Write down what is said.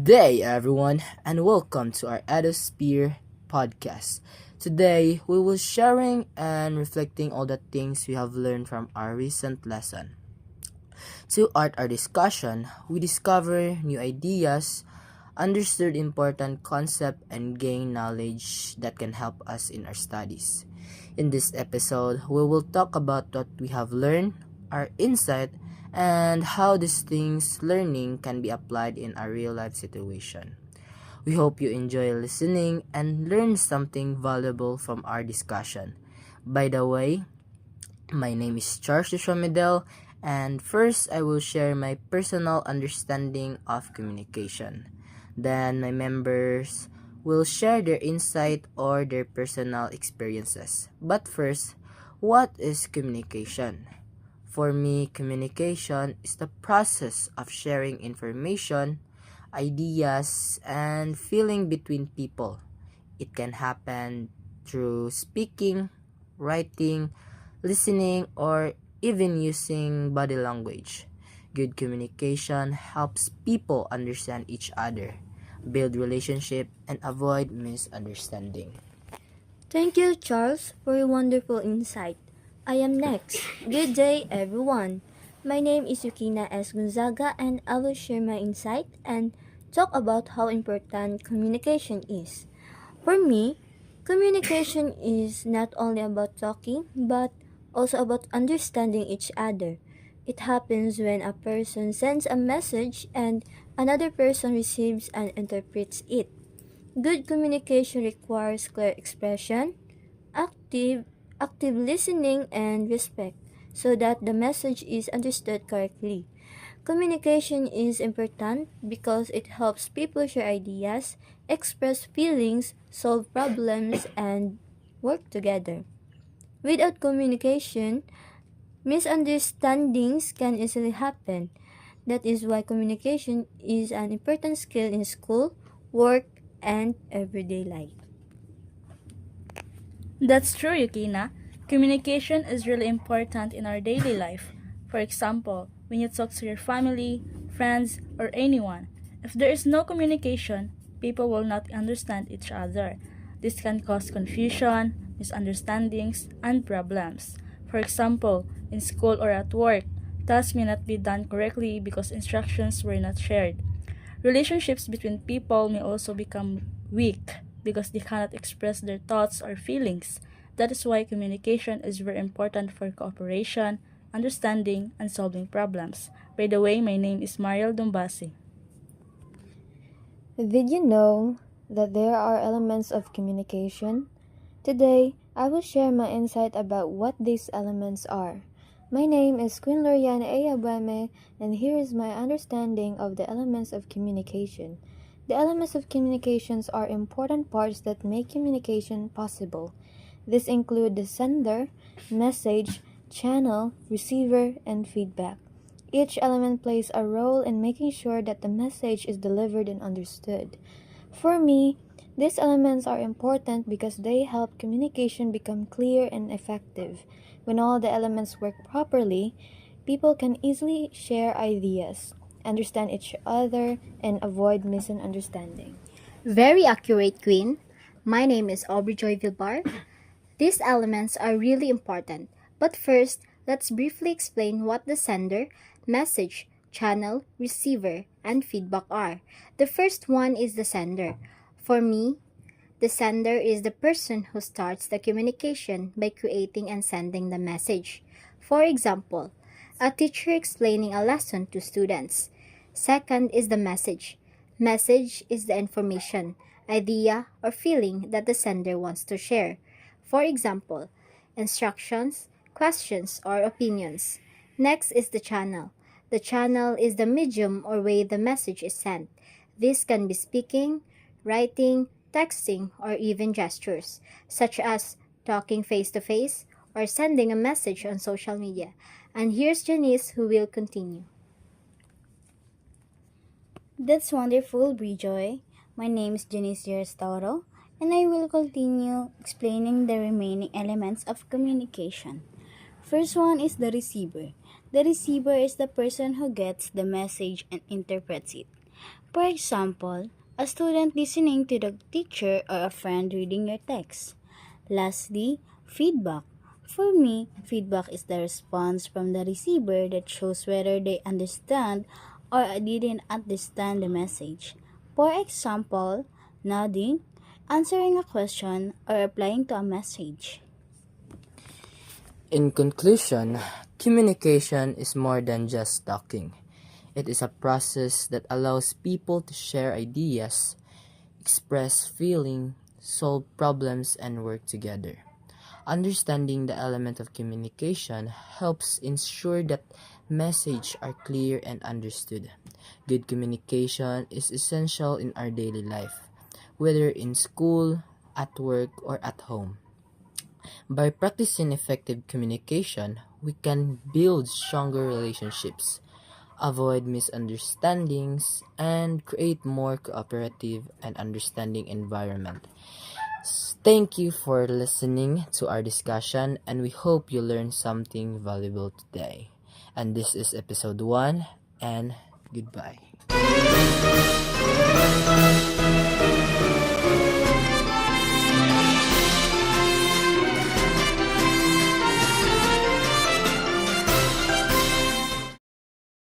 day, everyone, and welcome to our Edosphere podcast. Today, we will sharing and reflecting all the things we have learned from our recent lesson. To art our discussion, we discover new ideas, understood important concept, and gain knowledge that can help us in our studies. In this episode, we will talk about what we have learned, our insight, and how these things learning can be applied in a real life situation. We hope you enjoy listening and learn something valuable from our discussion. By the way, my name is Charles Medel, and first I will share my personal understanding of communication. Then my members will share their insight or their personal experiences. But first, what is communication? For me, communication is the process of sharing information, ideas, and feeling between people. It can happen through speaking, writing, listening, or even using body language. Good communication helps people understand each other, build relationship, and avoid misunderstanding. Thank you, Charles, for your wonderful insight. I am next. Good day, everyone. My name is Yukina S. Gonzaga, and I will share my insight and talk about how important communication is. For me, communication is not only about talking, but also about understanding each other. It happens when a person sends a message and another person receives and interprets it. Good communication requires clear expression, active active listening and respect so that the message is understood correctly. Communication is important because it helps people share ideas, express feelings, solve problems, and work together. Without communication, misunderstandings can easily happen. That is why communication is an important skill in school, work, and everyday life. That's true, Yukina. Communication is really important in our daily life. For example, when you talk to your family, friends, or anyone, if there is no communication, people will not understand each other. This can cause confusion, misunderstandings, and problems. For example, in school or at work, tasks may not be done correctly because instructions were not shared. Relationships between people may also become weak because they cannot express their thoughts or feelings. That is why communication is very important for cooperation, understanding, and solving problems. By the way, my name is Mariel Dombasi. Did you know that there are elements of communication? Today, I will share my insight about what these elements are. My name is Queen Loriana Ayabame, and here is my understanding of the elements of communication. The elements of communications are important parts that make communication possible. These include the sender, message, channel, receiver, and feedback. Each element plays a role in making sure that the message is delivered and understood. For me, these elements are important because they help communication become clear and effective. When all the elements work properly, people can easily share ideas, understand each other, and avoid misunderstanding. Very accurate, Queen. My name is Aubrey Joy Vilbar. These elements are really important, but first, let's briefly explain what the sender, message, channel, receiver, and feedback are. The first one is the sender. For me, the sender is the person who starts the communication by creating and sending the message. For example, a teacher explaining a lesson to students. Second is the message. Message is the information, idea, or feeling that the sender wants to share. For example, instructions, questions, or opinions. Next is the channel. The channel is the medium or way the message is sent. This can be speaking, writing, texting, or even gestures, such as talking face to face or sending a message on social media. And here's Janice who will continue. That's wonderful, Brijoy. My name is Janice Restauro, and I will continue explaining the remaining elements of communication. First one is the receiver. The receiver is the person who gets the message and interprets it. For example, a student listening to the teacher or a friend reading your text. Lastly, feedback. For me, feedback is the response from the receiver that shows whether they understand or didn't understand the message. For example, nodding, answering a question, or replying to a message. In conclusion, communication is more than just talking. It is a process that allows people to share ideas, express feeling, solve problems, and work together. Understanding the element of communication helps ensure that messages are clear and understood. Good communication is essential in our daily life, whether in school, at work, or at home. By practicing effective communication, we can build stronger relationships, avoid misunderstandings, and create more cooperative and understanding environment. Thank you for listening to our discussion, and we hope you learned something valuable today. And this is episode 1, and goodbye.